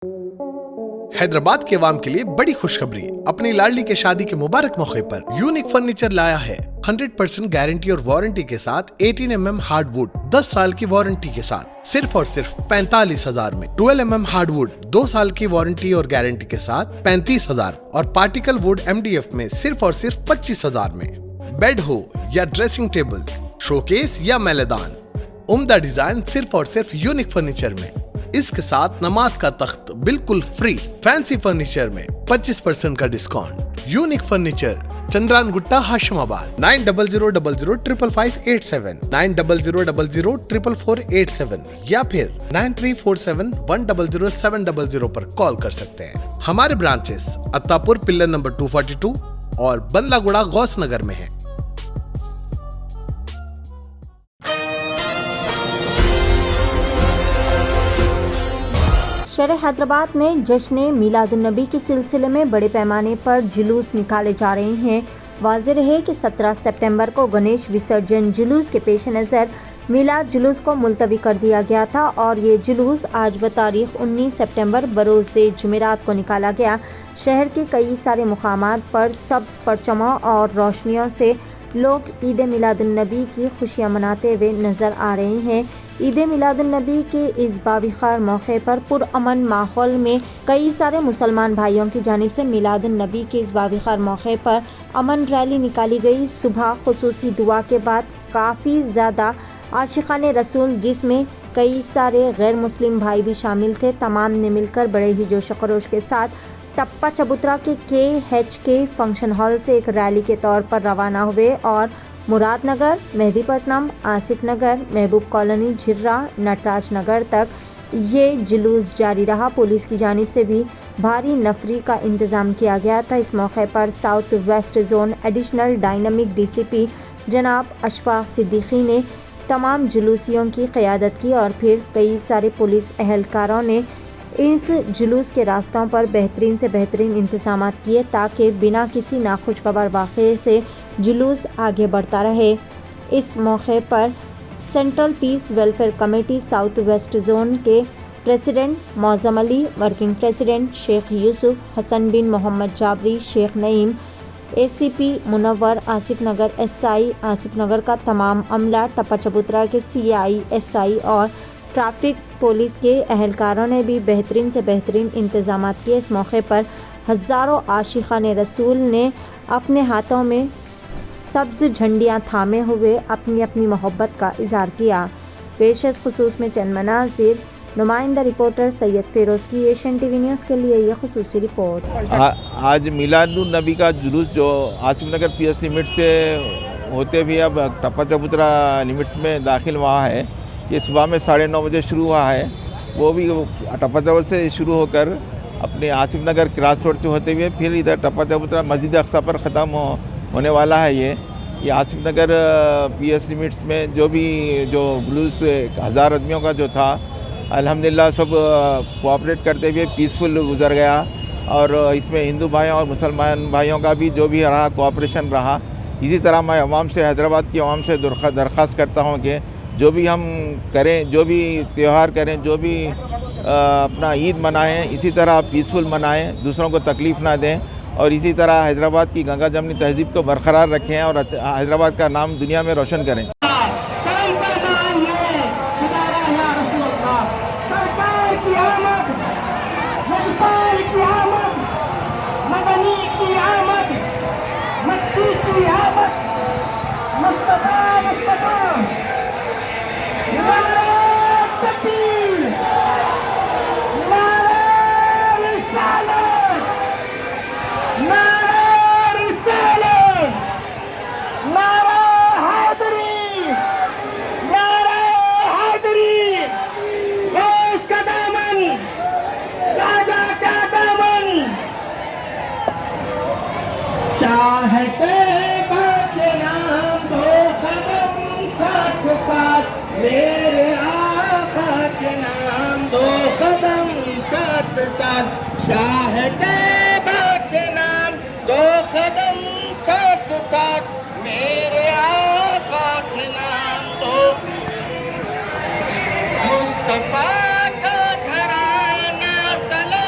हैदराबाद के अवाम के लिए बड़ी खुशखबरी। अपनी लाडली के शादी के मुबारक मौके पर यूनिक फर्नीचर लाया है 100% गारंटी और वारंटी के साथ 18 mm हार्डवुड 10 साल की वारंटी के साथ सिर्फ और सिर्फ 45,000 में, 12 mm हार्डवुड 2 साल की वारंटी और गारंटी के साथ 35,000 और पार्टिकल वुड MDF में सिर्फ और सिर्फ 25,000 में। बेड हो या ड्रेसिंग टेबल, शोकेस या मैलेदान, उम्दा डिजाइन सिर्फ और सिर्फ यूनिक फर्नीचर में। इसके साथ नमाज का तख्त बिल्कुल फ्री। फैंसी फर्नीचर में 25% का discount. Unique furniture, Chandrayangutta, Hashimabad. 9000555587, 9000004487 या फिर 9347100700 पर कॉल कर सकते हैं। हमारे ब्रांचेस अत्तापुर पिल्लर नंबर 242 और बंदलागुड़ा गौस नगर में है। शहर हैदराबाद में जश्न मीलादुन्नबी के सिलसिले में बड़े पैमाने पर जुलूस निकाले जा रहे हैं। वाज़ेह रहे कि 17 सितंबर को गणेश विसर्जन जुलूस के पेश नज़र मिलाद जुलूस को मुलतवी कर दिया गया था और ये जुलूस आज बतारीख 19 सितंबर बरोज़ जुमेरात को निकाला गया। शहर के कई सारे मुकामात पर सब्ज़ परचमों और रोशनियों से लोग ईद मिलादुन्नबी की खुशियाँ मनाते हुए नज़र आ रहे हैं। ईद मिलादुन्नबी के इस बाविखार मौके पर पुरअमन माहौल में कई सारे मुसलमान भाइयों की जानिब से मिलादुन्नबी के इस बाविखार मौके पर अमन रैली निकाली गई। सुबह खुसूसी दुआ के बाद काफ़ी ज़्यादा आशिकाने रसूल, जिसमें कई सारे गैर मुस्लिम भाई भी शामिल थे, तमाम ने मिलकर बड़े ही जोश खरोश के साथ टप्पा चबूतरा के KHK फंक्शन हॉल से एक रैली के तौर पर रवाना हुए और मुरादनगर, मेहदीपट्टनम, आसिफ नगर, महबूब कॉलोनी, झिर्रा, नटराज नगर तक ये जुलूस जारी रहा। पुलिस की जानिब से भी भारी नफरी का इंतज़ाम किया गया था। इस मौके पर south west zone additional dynamic DCP जनाब अशफाक सिद्दीकी ने तमाम जुलूसियों की क़यादत की और फिर कई सारे पुलिस एहलकारों ने इस जुलूस के रास्तों पर बेहतरीन से बेहतरीन इंतज़ामात किए ताकि बिना किसी नाखुशगवार वाक़े से जुलूस आगे बढ़ता रहे। इस मौके पर central peace welfare committee south west zone के president Mouzam Ali, working president Sheikh Yusuf, Hasan bin Mohammed Jabri, Sheikh Naeem, ACP Munawwar, Asif Nagar SI Asif Nagar का तमाम अमला, टप्पा चबूतरा के CI SI और ट्रैफिक पुलिस के एहलकारों ने भी बेहतरीन से बेहतरीन इंतज़ामात किए। इस मौके पर हज़ारों आशिकाने रसूल ने अपने हाथों में सब्ज़ झंडियाँ थामे हुए अपनी अपनी मोहब्बत का इज़हार किया। पेशस खुसूस में चंद मनाज़िर। नुमाइंदा रिपोर्टर सैयद फ़िरोज़ की एशियन TV न्यूज़ के लिए ये खुसूसी रिपोर्ट। आज मिलादुन्नबी का जुलूस जो आसिफ नगर PS लिमिट से होते हुए अब टप्पा चबूतरा लिमिट्स में दाखिल हुआ है। ये सुबह में 9:30 बजे शुरू हुआ है। वो भी टप्पा चबूतरा से शुरू होकर अपने आसिफ नगर क्रॉस रोड से होते हुए फिर इधर टप्पा चबूतरा मस्जिद अक्सा पर ख़त्म होने वाला है। ये आसिफ नगर PS लिमिट्स में जो जुलूस 1000 आदमियों का जो था, अल्हम्दुलिल्लाह सब कोऑपरेट करते हुए पीसफुल गुजर गया और इसमें हिंदू भाइयों और मुसलमान भाइयों का भी जो भी रहा कोऑपरेशन रहा। इसी तरह मैं अवाम से, हैदराबाद की अवाम से दरख्वास्त करता हूँ कि जो भी हम करें, जो भी त्यौहार करें, जो भी अपना ईद मनाएं, इसी तरह पीसफुल मनाएं, दूसरों को तकलीफ़ ना दें और इसी तरह हैदराबाद की गंगा जमनी तहज़ीब को बरकरार रखें और हैदराबाद का नाम दुनिया में रोशन करें। मेरे आका के नाम 2 कदम साथ साथ, शाह तैयबा के नाम 2 कदम साथ साथ, मेरे आका के नाम 2 मुस्तफा का घराना सलाम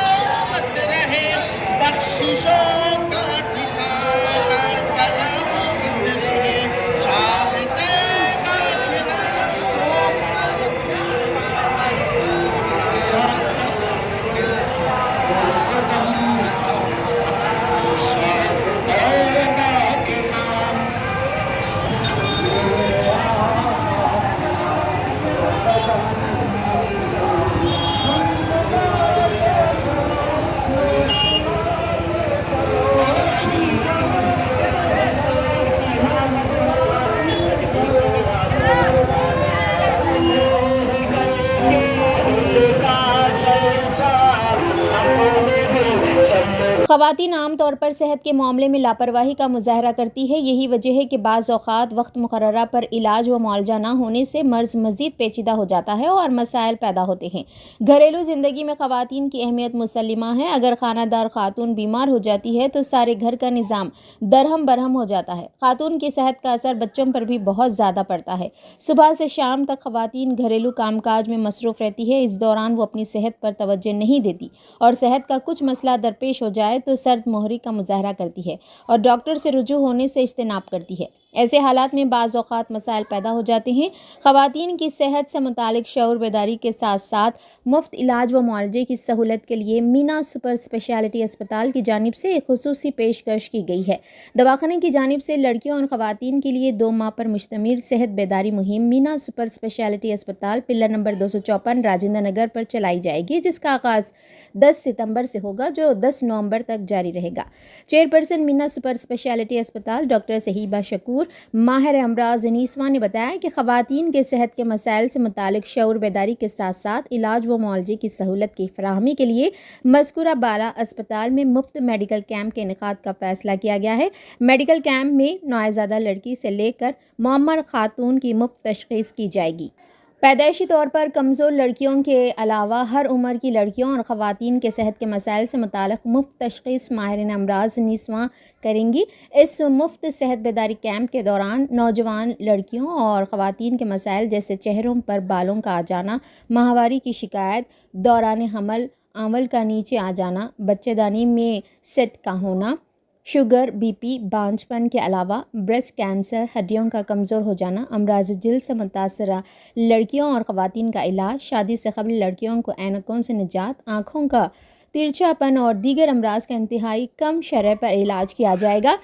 خواتین عام طور پر صحت کے معاملے میں لاپرواہی کا مظاہرہ کرتی ہے. یہی وجہ ہے کہ بعض اوقات وقت مقررہ پر علاج و معالجہ نہ ہونے سے مرض مزید پیچیدہ ہو جاتا ہے اور مسائل پیدا ہوتے ہیں. گھریلو زندگی میں خواتین کی اہمیت مسلمہ ہے. اگر خانہ دار خاتون بیمار ہو جاتی ہے تو سارے گھر کا نظام درہم برہم ہو جاتا ہے. خاتون کی صحت کا اثر بچوں پر بھی بہت زیادہ پڑتا ہے. صبح سے شام تک خواتین گھریلو کام کاج میں مصروف رہتی ہے. اس دوران وہ اپنی صحت پر توجہ نہیں دیتی اور صحت کا کچھ مسئلہ درپیش ہو جائے تو سرد مہری کا مظاہرہ کرتی ہے اور ڈاکٹر سے رجوع ہونے سے اجتناب کرتی ہے. ایسے حالات میں بعض اوقات مسائل پیدا ہو جاتے ہیں. خواتین کی صحت سے متعلق شعور بیداری کے ساتھ ساتھ مفت علاج و معالجے کی سہولت کے لیے مینا سپر اسپیشلٹی اسپتال کی جانب سے ایک خصوصی پیشکش کی گئی ہے. دواخانے کی جانب سے لڑکیوں اور خواتین کے لیے 2 ماہ پر مشتمل صحت بیداری مہم مینا سپر اسپیشلٹی اسپتال پلر نمبر 254 راجندر نگر پر چلائی جائے گی، جس کا آغاز 10 ستمبر سے ہوگا جو 10 نومبر تک جاری رہے گا. چیئرپرسن مینا سپر اسپیشلٹی اسپتال ڈاکٹر صہیبہ شکور ماہر امراض نیسواں نے بتایا کہ خواتین کے صحت کے مسائل سے متعلق شعور بیداری کے ساتھ ساتھ علاج و معالجے کی سہولت کی فراہمی کے لیے مذکورہ بالا اسپتال میں مفت میڈیکل کیمپ کے انعقاد کا فیصلہ کیا گیا ہے. میڈیکل کیمپ میں نوزائیدہ لڑکی سے لے کر معمر خاتون کی مفت تشخیص کی جائے گی. پیدائشی طور پر کمزور لڑکیوں کے علاوہ ہر عمر کی لڑکیوں اور خواتین کے صحت کے مسائل سے متعلق مفت تشخیص ماہرین امراض نیسواں کریں گی. اس مفت صحت بیداری کیمپ کے دوران نوجوان لڑکیوں اور خواتین کے مسائل جیسے چہروں پر بالوں کا آ جانا، ماہواری کی شکایت، دوران حمل آنول کا نیچے آ جانا، بچے دانی میں سیٹ کا ہونا، شوگر، بی پی، بانجھ پن کے علاوہ بریسٹ کینسر، ہڈیوں کا کمزور ہو جانا، امراض جلد سے متاثرہ لڑکیوں اور خواتین کا علاج، شادی سے قبل لڑکیوں کو اینکوں سے نجات، آنکھوں کا ترچھا پن اور دیگر امراض کا انتہائی کم شرح پر علاج کیا جائے گا.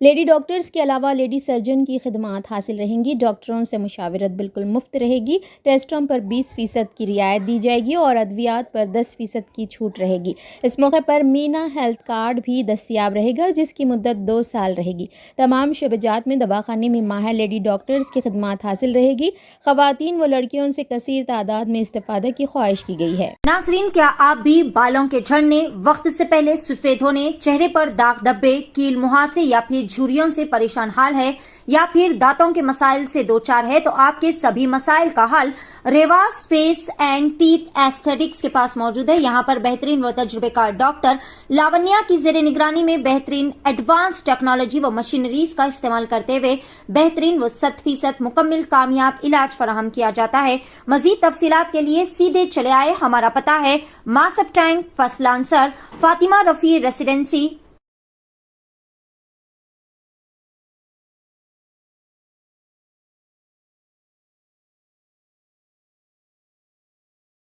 لیڈی ڈاکٹرز کے علاوہ لیڈی سرجن کی خدمات حاصل رہیں گی. ڈاکٹروں سے مشاورت بالکل مفت رہے گی. ٹیسٹوں پر 20% کی رعایت دی جائے گی اور ادویات پر 10% کی چھوٹ رہے گی. اس موقع پر مینا ہیلتھ کارڈ بھی دستیاب رہے گا جس کی مدت 2 سال رہے گی. تمام شعبہ جات میں دواخانے میں ماہر لیڈی ڈاکٹرز کی خدمات حاصل رہے گی. خواتین و لڑکیوں سے کثیر تعداد میں استفادہ کی خواہش کی گئی ہے. ناظرین، کیا آپ بھی بالوں کے جھڑنے، وقت سے پہلے سفید ہونے، چہرے پر داغ دھبے، کیل مہاسے یا پھر جھریوں سے پریشان حال ہے یا پھر دانتوں کے مسائل سے دوچار ہے تو آپ کے سبھی مسائل کا حل Riwaz face and teeth aesthetics کے پاس موجود ہے. یہاں پر بہترین و تجربے کار ڈاکٹر لاونیا کی زیر نگرانی میں بہترین ایڈوانس ٹیکنالوجی و مشینریز کا استعمال کرتے ہوئے بہترین و 100% مکمل کامیاب علاج فراہم کیا جاتا ہے. مزید تفصیلات کے لیے سیدھے چلے آئے. ہمارا پتہ ہے ماسپ ٹینک، فرسٹ لانسر، فاطمہ رفیع ریسیڈنسی،